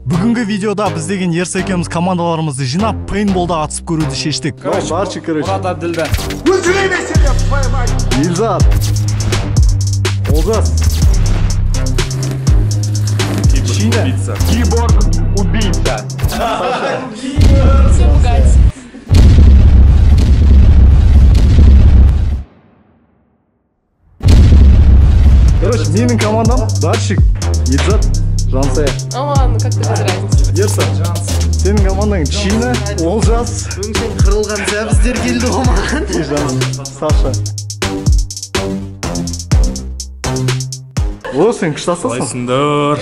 Бүгүнкү видеода биз деген Ерса экөөбүз командаларыбызды жинап, пейнтболда атып көрүүнү шештик. Барчы, короче. Мурат Абдилда. Ильзат. Олжас. Убийца. Киборг убийца. Все пугать. Короче, менин командам Даршик, Ильзат, Жансая. Ну ладно, как-то без разницы. Ерса, сенин командаң Чина, Олжас. Бүгін сен қырылған сәбіздер келді оған. И Саша. О, сен күштасың. Қалайсыңдар?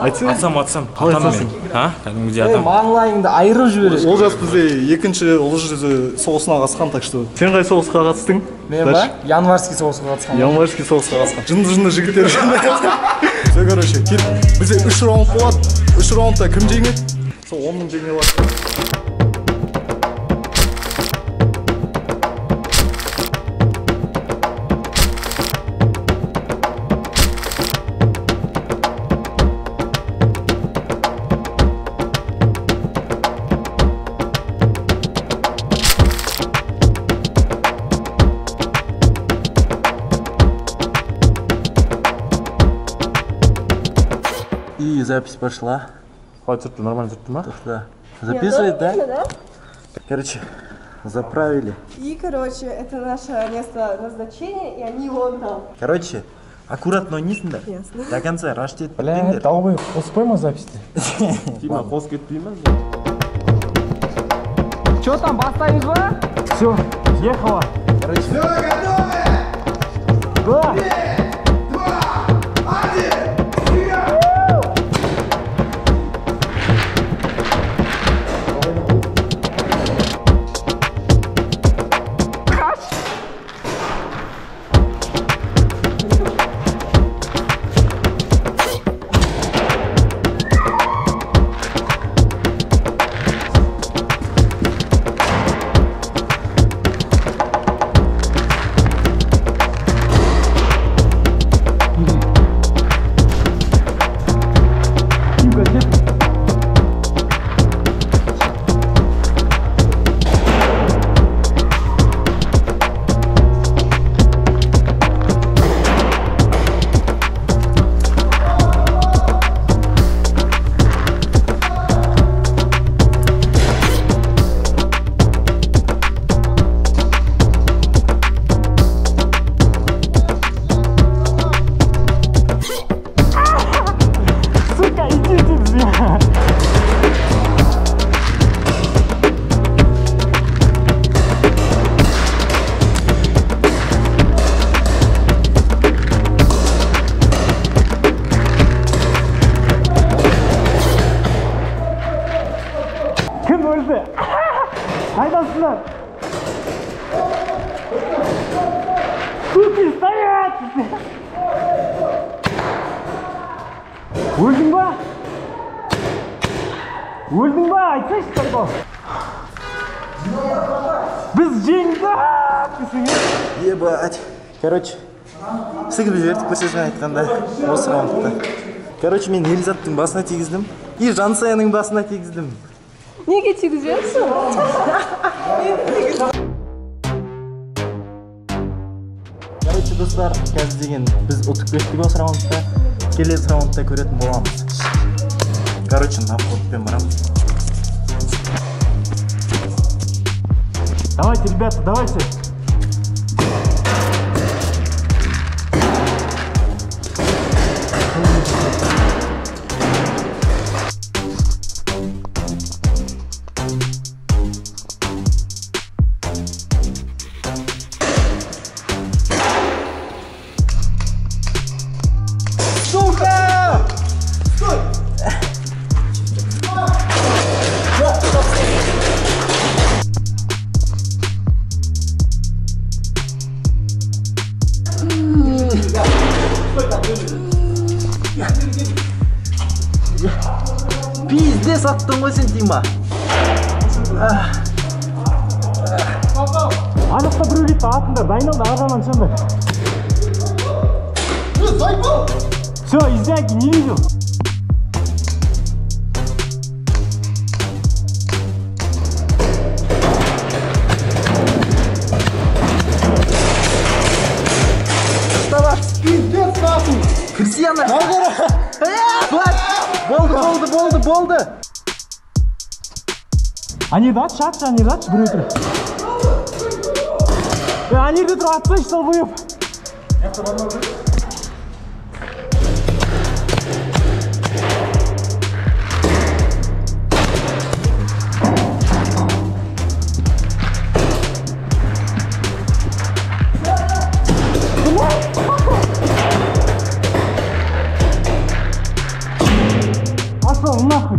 Айтсың. Атсам. Қалай Атам атасың? мен. Ха? Кәдімгідей атам. Маңлайыңды айырып жібереш. Олжас бізде екінші ұлы жүзі соғысына қатысқан, так что. Сен қай соғысқа қатыстың? Мен ба? Январский соғысқа қатысқан. Январский соғысқа қатысқан. Жынды жігіттер. Все, короче, кет. Бізде 3 раунд болады. 3 раундта кім жеңеді? Сол 10 мың жеңе бар. И запись пошла. Хватит, нормально зерттің ма? Да. Записывает, да? Короче, заправили. И, короче, это наше место назначения, и они вон там. Короче, аккуратно ойнайсыңдар. Ясно. До конца рашт етіп Бля, кетпеңдер. долбой, қоспай ма записьті? Тима, қос кетпей ма? Чё там, бастаймыз ба? Все, ехала. Короче, Все готовы? да. 3, 2, 1, Кім өлді? Қайдасыңдар? Суки, стоять! Өлдің ба? Өлдің ба? Айтсайшы қайда? Біз жеңдік! Ебать. Короче, сігіп жібердік бір сөзбен айтқанда осы раундта. Короче, мен Ильзаттың басына тигіздім. И Жансаяның басына тигіздім. Неге тигізесің? Короче, достар, қазір деген біз ұтып кеттік осы раундта. Келесі раундта көретін боламыз. Короче, на входпен барамыз. Давайте, ребята, давайте! Пиздец аттың ғой сен, Тима. Анықта біреу кетті, атында дайналды, ағынан шынды. Все, издяки, не видел. болды. Анирдач, шатшы, анирдач, бір өтір. Анирде тұр, атсайшы сал бұйып. Пошел нахуй.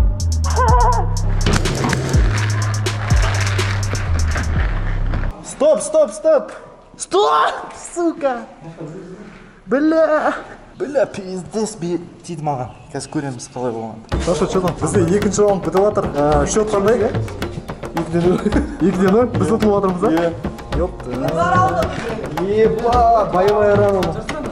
Стоп! Сука! Бля, пиздец тиді маған. Қазір көреміз қалай болған. Саша, что там? Бізде екінші раунд бітіп жатыр. Счет қандай? 2-0. Біз ұтылып жатырмыз, да? Ёпты. Еба, боевая раунд.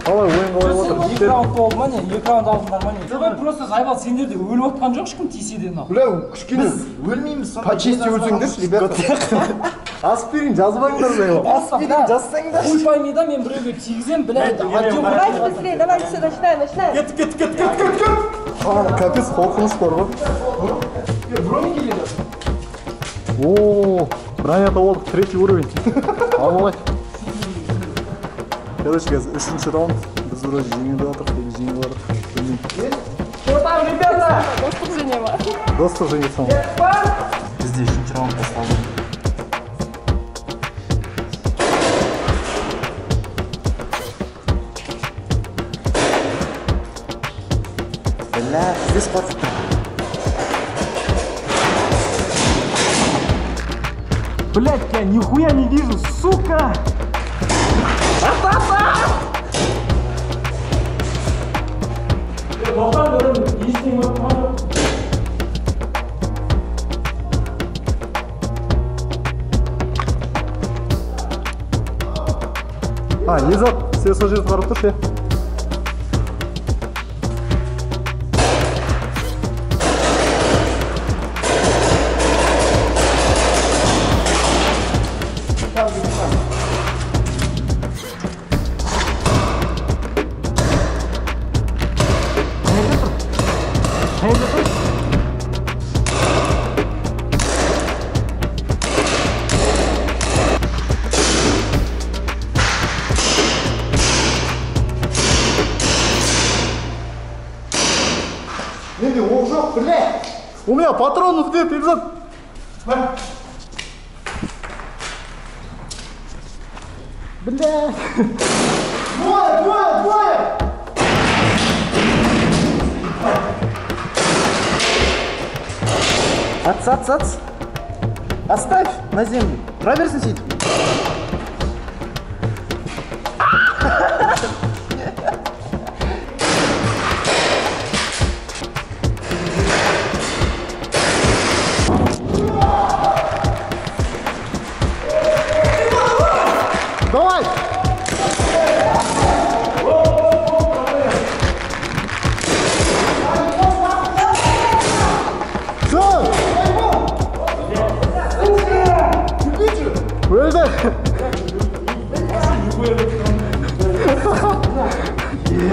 Қалай, ойын қалай жатыр? Екі раунд болды ма не? Екі раунд алдыңдар ма не? Давай просто Зайбал сендер де өліп отқан жоқ ешкім тисе де нахуй. Бля, кішкене Өлмейміз. по чести өлсеңдерші, ребята. Аспирин жазбаңдар, Зайбал. Аспирин жазсаңдар. Хуй пойми да, мен біреуге тигізем, блядь, Давайте быстрее, давайте все, начинаем. Кет. Капец, қорқыныш бар ғой. Ооо, броня болдық, 3-й уровень. Алмалай. Короче, қазір 3-ші раунд. Біз вроде жеңіліп жатырық, или жеңіліп жатырық. Білмеймін. Что там, ребята? Доступ же нема. Достық жеңілсің. Бізде 3-ші раунд басталды. Бля, здесь қорқытты. Блять, я нихуя не вижу, сука! Езат, сен сол жерді қарап тұршы, Менде оқ жоқ, бля! У меня патронов нет, Езат! Бля! Двое! Ац. Оставь на землю. Проверься сидь. Давай! Все! Өлді!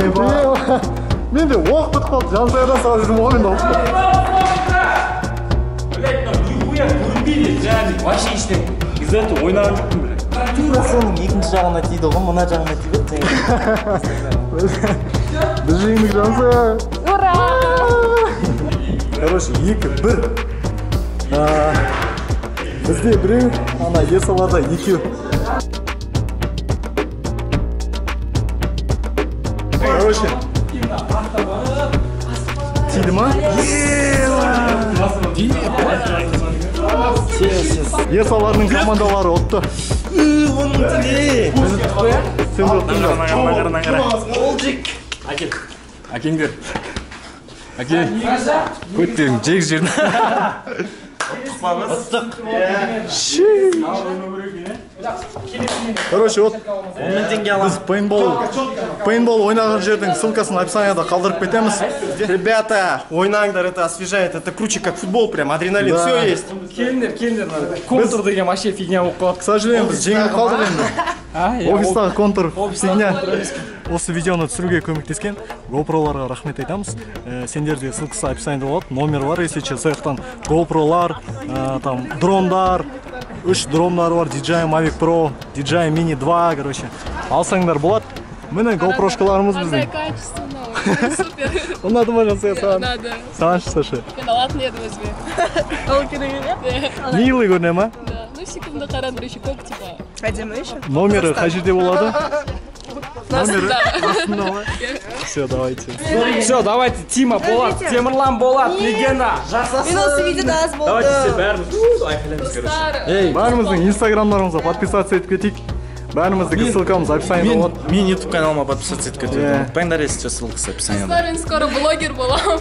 Еба! Менде оқ бітіп қалды, жансаядан салып жүрмін ғой мен дауысқа. Блять, нихуя көрінбейді, жаңағы вообще ештеңе. Из этого ойнаған жоқпын, блядь. Тура соның екінші жағына тиді ғой, мына жағына тиді. Біз жеңдік, жансая! Ура! Короче, 2-1. Бізде біреу, ана ерсаларда 2. Короче, тиді ма? Ерсалардың командалары отты. Оның тілі. Сен де оттың да. Әкеңдер. Әке. Көттерің жек жерін. Короче, вот біз пейнтбол ойнаған жердің ссылкасын описанияда қалдырып кетеміз. Ребята, ойнаңдар, это освежает, это круче, как футбол, прям адреналин, Да. все есть. Келіңдер, контур деген вообще фигня болып қалады. К сожалению, біз жеңіліп қалдық енді. Офистағы контур фигня. осы видеоны түсіруге көмектескен GoPro'ларға рахмет айтамыз. Сендерде ссылкасы описаниеде болады. Номер бар, если че, сол жақтан GoPro'лар, там дрондар, 3 дрондар бар, DJI Mavic Pro, DJI Mini 2, короче. Алсаңдар болады. Міне GoPro-шкаларымыз біздің. Качественно, супер. Ұнады ма Жансая саған? Надо. Саған шықсашы. Мен алатын едім өзіме. Ол керек емес? Милый көріне ма? Да. Ну, секунда қарадыр еще көп, типа. Әдемі еще. Номері қай жерде болады? Номері Да. астында ма? Все, давайте. Все, давайте, Тима Болат, Темірлан Болат, легенда, Мен осы видеода аз Давайте все болды. бәріміз айқайлаймыз, короче. Бәріміздің инстаграмдарымызға подписаться етіп кетейік. Бәріміздің ссылкамыз описаниеде болады. Мен YouTube каналыма подписаться етіп кетеді. Иә. Пендер сейчас ссылкасы описаниеде. Скоро блогер боламын.